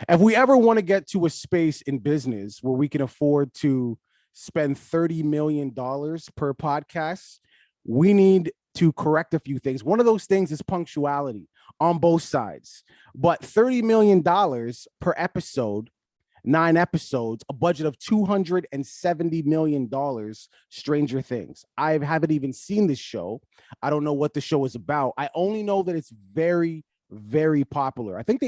If we ever want to get to a space in business where we can afford to spend $30 million per podcast, we need to correct a few things. One of those things is punctuality on both sides. But $30 million per episode, 9 episodes, a budget of $270 million, Stranger Things. I haven't even seen this show. I don't know what the show is about. I only know that it's very, very popular. I think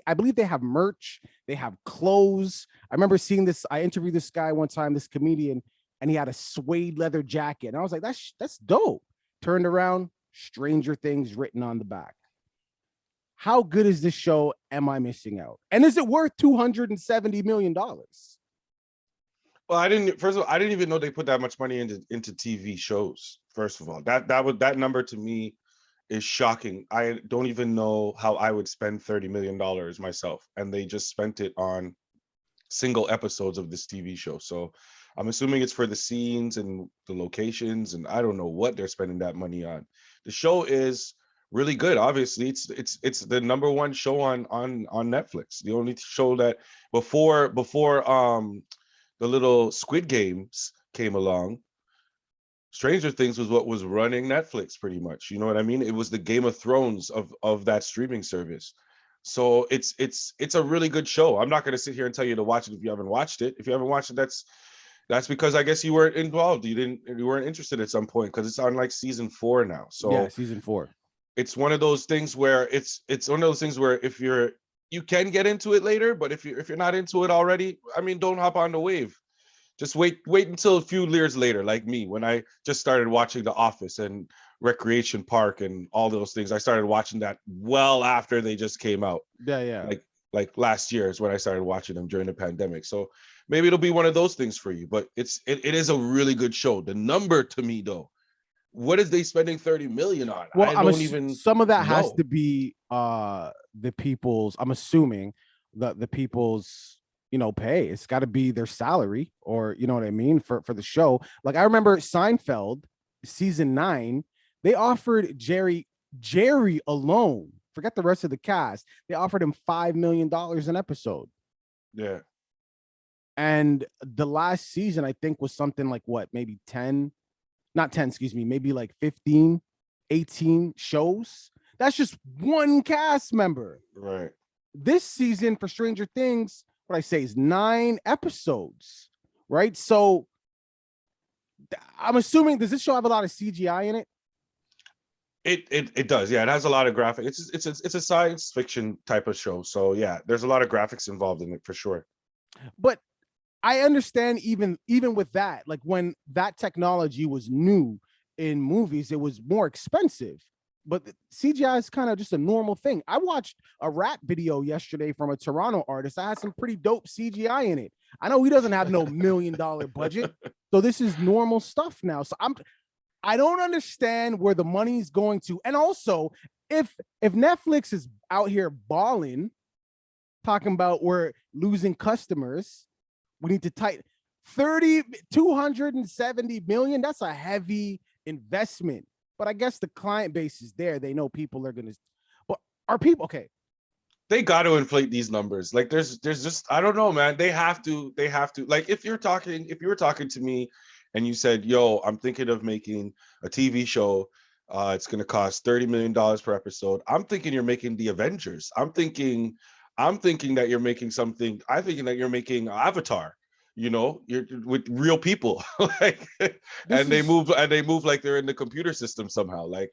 I believe they have merch. They have clothes. I remember seeing this. I interviewed this guy one time, this comedian, and he had a suede leather jacket. And I was like, that's dope. Turned around, Stranger Things written on the back. How good is this show? Am I missing out? And is it worth $270 million? Well, I didn't. First of all, I didn't even know they put that much money into TV shows. First of all, that number to me is shocking. I don't even know how I would spend $30 million myself, and they just spent it on single episodes of this TV show. So I'm assuming it's for the scenes and the locations, and I don't know what they're spending that money on. The show is really good. Obviously, it's the number one show on Netflix. The only show that before the little Squid Games came along, Stranger Things was what was running Netflix pretty much. You know what I mean? It was the Game of Thrones of that streaming service. So it's a really good show. I'm not going to sit here and tell you to watch it if you haven't watched it. If you haven't watched it, that's because I guess you weren't involved. You weren't interested at some point, because it's on like season 4 now. So yeah, season 4. It's one of those things where it's one of those things where if you can get into it later, but if you're not into it already, I mean, don't hop on the wave. Just wait until a few years later, like me, when I just started watching The Office and Recreation Park and all those things. I started watching that well after they just came out. Yeah. Like last year is when I started watching them during the pandemic. So maybe it'll be one of those things for you. But it is a really good show. The number to me though, what is they spending 30 million on? Well, I don't even some of that know. has to be the people's. I'm assuming the people's pay. It's got to be their salary, or you know what I mean, for the show. Like I remember Seinfeld season 9, they offered Jerry alone, forget the rest of the cast, they offered him $5 million an episode. Yeah. And the last season, I think, was something like what, maybe 10, not 10, excuse me, maybe like 15, 18 shows. That's just one cast member. Right. This season for Stranger Things, what I say is 9 episodes, right? So I'm assuming, does this show have a lot of CGI in it? It does. Yeah, it has a lot of graphics. It's a science fiction type of show. So yeah, there's a lot of graphics involved in it for sure. But I understand even with that, like when that technology was new in movies, it was more expensive. But CGI is kind of just a normal thing. I watched a rap video yesterday from a Toronto artist. I had some pretty dope CGI in it. I know he doesn't have no $1 million budget, so this is normal stuff now. So I don't understand where the money's going to. And also, if Netflix is out here balling, talking about we're losing customers, we need to tighten 270 million. That's a heavy investment. But I guess the client base is there. They know people are going to, but are people okay? They got to inflate these numbers. Like there's just, I don't know, man. They have to, like, if you were talking to me and you said, yo, I'm thinking of making a TV show. It's going to cost $30 million per episode. I'm thinking you're making the Avengers. I'm thinking that you're making something. I'm thinking that you're making Avatar. You're with real people, like, they move like they're in the computer system somehow. Like,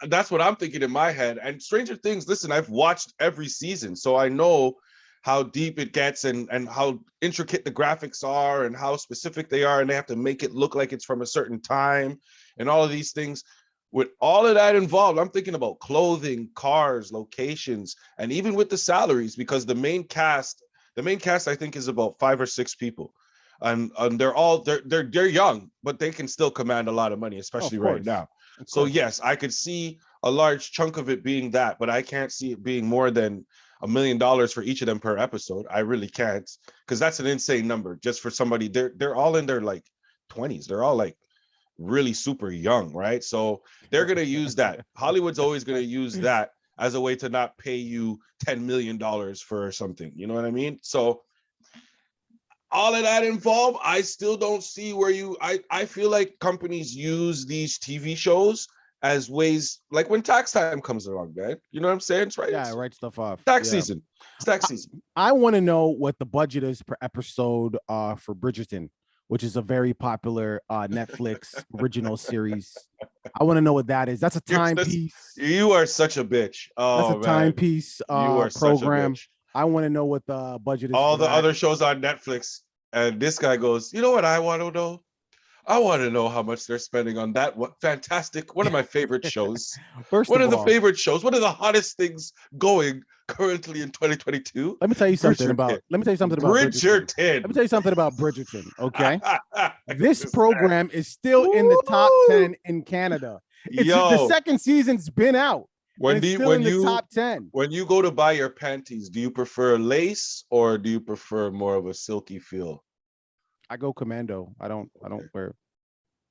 that's what I'm thinking in my head. And Stranger Things, listen, I've watched every season, so I know how deep it gets and how intricate the graphics are and how specific they are, and they have to make it look like it's from a certain time and all of these things. With all of that involved, I'm thinking about clothing, cars, locations, and even with the salaries, because the main cast, I think, is about 5 or 6 people, and they're young, but they can still command a lot of money, especially right now. So yes, I could see a large chunk of it being that, but I can't see it being more than $1 million for each of them per episode. I really can't, because that's an insane number just for somebody. They're all in their like 20s. They're all like really super young, right? So they're gonna use that. Hollywood's always gonna use that as a way to not pay you $10 million for something. You know what I mean? So all of that involved, I still don't see where I feel like companies use these TV shows as ways, like when tax time comes along, man. You know what I'm saying? It's right. Yeah, write stuff off. Tax season. It's tax season. I want to know what the budget is per episode for Bridgerton, which is a very popular Netflix original series. I want to know what that is. That's a timepiece. You are such a bitch. Oh, that's a timepiece program. I want to know what the budget is. All the other shows on Netflix, and this guy goes, you know what I want to know? I want to know how much they're spending on that. What fantastic! One of my favorite shows. One of the favorite shows. One of the hottest things going currently in 2022. Let me tell you something about. Let me tell you something about Bridgerton. Let me tell you something about Bridgerton. Okay, this program is still in the top 10 in Canada. The second season's been out. When you top 10. When you go to buy your panties, do you prefer lace or do you prefer more of a silky feel? I go commando. I don't wear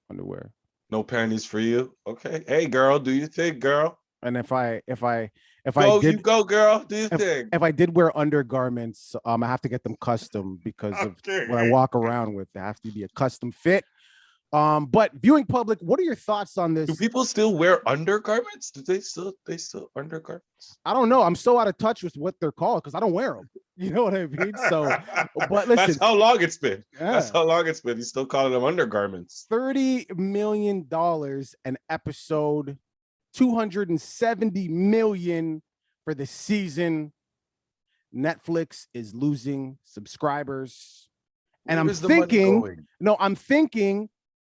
underwear. No panties for you. Okay. Hey girl, do you think, girl? And if I go, did, you go, girl. Do you think? If I did wear undergarments, I have to get them custom because of what I walk around with. They have to be a custom fit. But viewing public, what are your thoughts on this? Do people still wear undergarments? Do they still undergarments? I don't know. I'm so out of touch with what they're called because I don't wear them. You know what I mean? So, but listen, that's how long it's been. Yeah. That's how long it's been. He's still calling them undergarments. $30 million an episode, $270 million for the season. Netflix is losing subscribers, and I'm thinking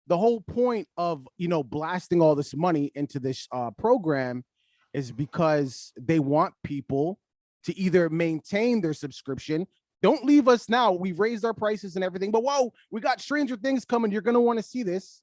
the whole point of, blasting all this money into this program is because they want people to either maintain their subscription. Don't leave us now. We've raised our prices and everything, but whoa, we got Stranger Things coming. You're going to want to see this.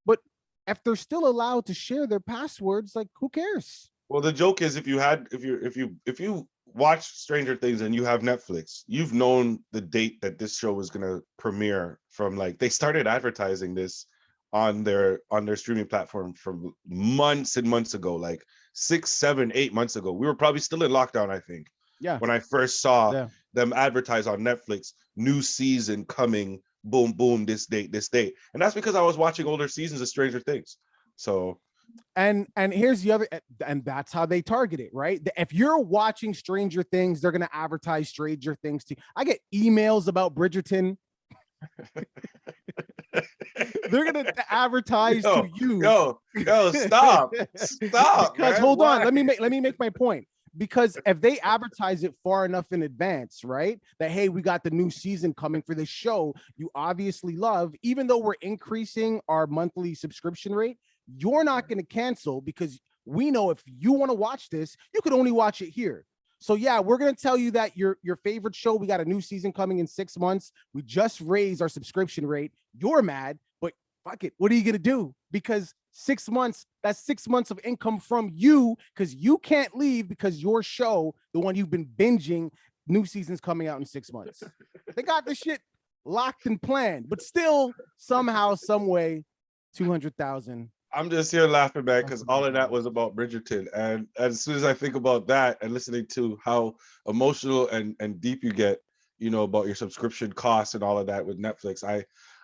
But if they're still allowed to share their passwords, like, who cares? Well, the joke is if you watch Stranger Things and you have Netflix, you've known the date that this show was going to premiere from. Like, they started advertising this on their streaming platform from months and months ago, like 6, 7, 8 months ago. We were probably still in lockdown, I think. Yeah. When I first saw them advertise on Netflix, new season coming, boom, boom, this date. And that's because I was watching older seasons of Stranger Things. So and here's the other, and that's how they target it, right? If you're watching Stranger Things, they're going to advertise Stranger Things to you. I get emails about Bridgerton. They're going to advertise to you. Yo, stop. Because man, hold on, let me make my point. Because if they advertise it far enough in advance, right, that, hey, we got the new season coming for this show you obviously love, even though we're increasing our monthly subscription rate, you're not going to cancel because we know if you want to watch this, you could only watch it here. So yeah, we're going to tell you that your favorite show, we got a new season coming in 6 months. We just raised our subscription rate. You're mad, but fuck it. What are you going to do? Because 6 months, that's 6 months of income from you because you can't leave because your show, the one you've been binging, new season's coming out in 6 months. They got this shit locked and planned, but still somehow, some way, 200,000. I'm just here laughing, man, because all of that was about Bridgerton. And as soon as I think about that and listening to how emotional and deep you get, about your subscription costs and all of that with Netflix,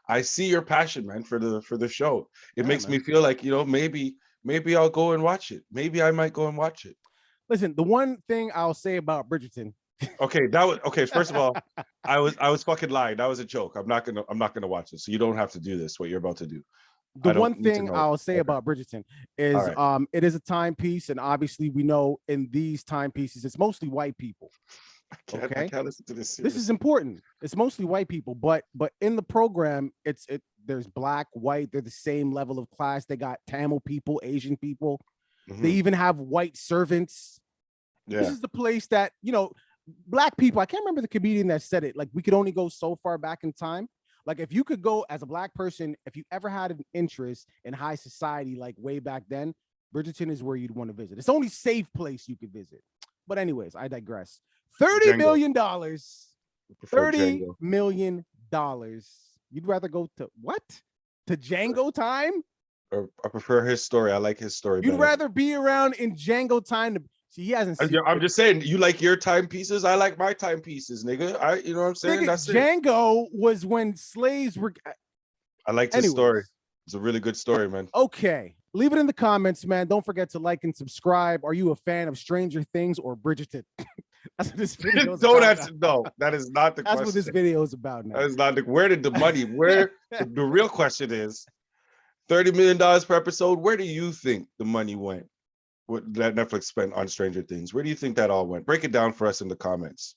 I see your passion, man, for the show. It makes me feel like, maybe I'll go and watch it. Maybe I might go and watch it. Listen, the one thing I'll say about Bridgerton. Okay. First of all, I was fucking lying. That was a joke. I'm not gonna watch it. So you don't have to do this. What you're about to do. The one thing I'll say about Bridgerton is it is a timepiece, and obviously we know in these timepieces it's mostly white people. I can't listen to this. Seriously. This is important. It's mostly white people, but in the program, there's black, white. They're the same level of class. They got Tamil people, Asian people. Mm-hmm. They even have white servants. Yeah. This is the place that black people. I can't remember the comedian that said it. Like, we could only go so far back in time. Like, if you could go as a black person, if you ever had an interest in high society, like way back then, Bridgerton is where you'd want to visit. It's the only safe place you could visit. But anyways, I digress. $30 million. $30 million. You'd rather go to what? To Django time? I prefer his story. I like his story. You'd rather be around in Django time See, he hasn't seen. I'm just saying, you like your timepieces. I like my timepieces, nigga. You know what I'm saying? Nigga, That's it. Django was when slaves were. I liked his Anyways. story. It's a really good story, man. Okay. Leave it in the comments, man. Don't forget to like and subscribe. Are you a fan of Stranger Things or Bridgerton? That's what this video is Don't about. answer. No, that is not the That's question. what this video is about now. That is not the. Where did the money? Where the real question is, $30 million per episode. Where do you think the money went? What that Netflix spent on Stranger Things? Where do you think that all went? Break it down for us in the comments.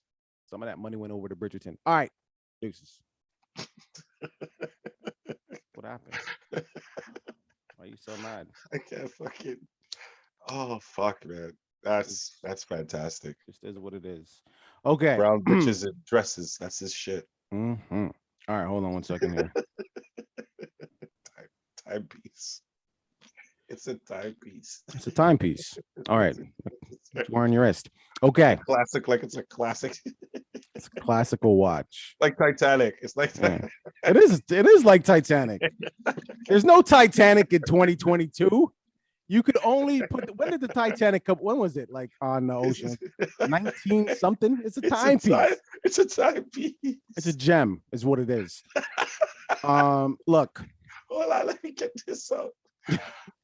Some of that money went over to Bridgerton. All right, deuces. What happened? Why are you so mad? I can't fucking. Oh fuck, man. That's fantastic. Just is what it is. Okay. Brown bitches in dresses. That's his shit. Mm-hmm. All right, hold on 1 second here. Timepiece. It's a timepiece. It's a timepiece. All right. It's wearing your wrist. Okay. Classic, like it's a classic. It's a classical watch. Like Titanic. It's like Yeah. It is like Titanic. There's no Titanic in 2022. You could only put when did the Titanic come? When was it? Like on the ocean? 19 something? It's a timepiece. It's a timepiece. It's a gem, is what it is. Look. Hold on, let me get this up.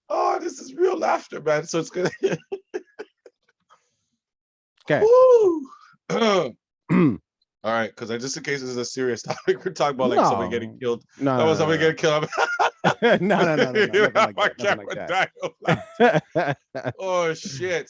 Oh, this is real laughter, man. So it's good. Okay. All right, because just in case this is a serious topic, we're talking about like somebody getting killed. No, somebody getting killed. No. Nothing like that. Oh shit.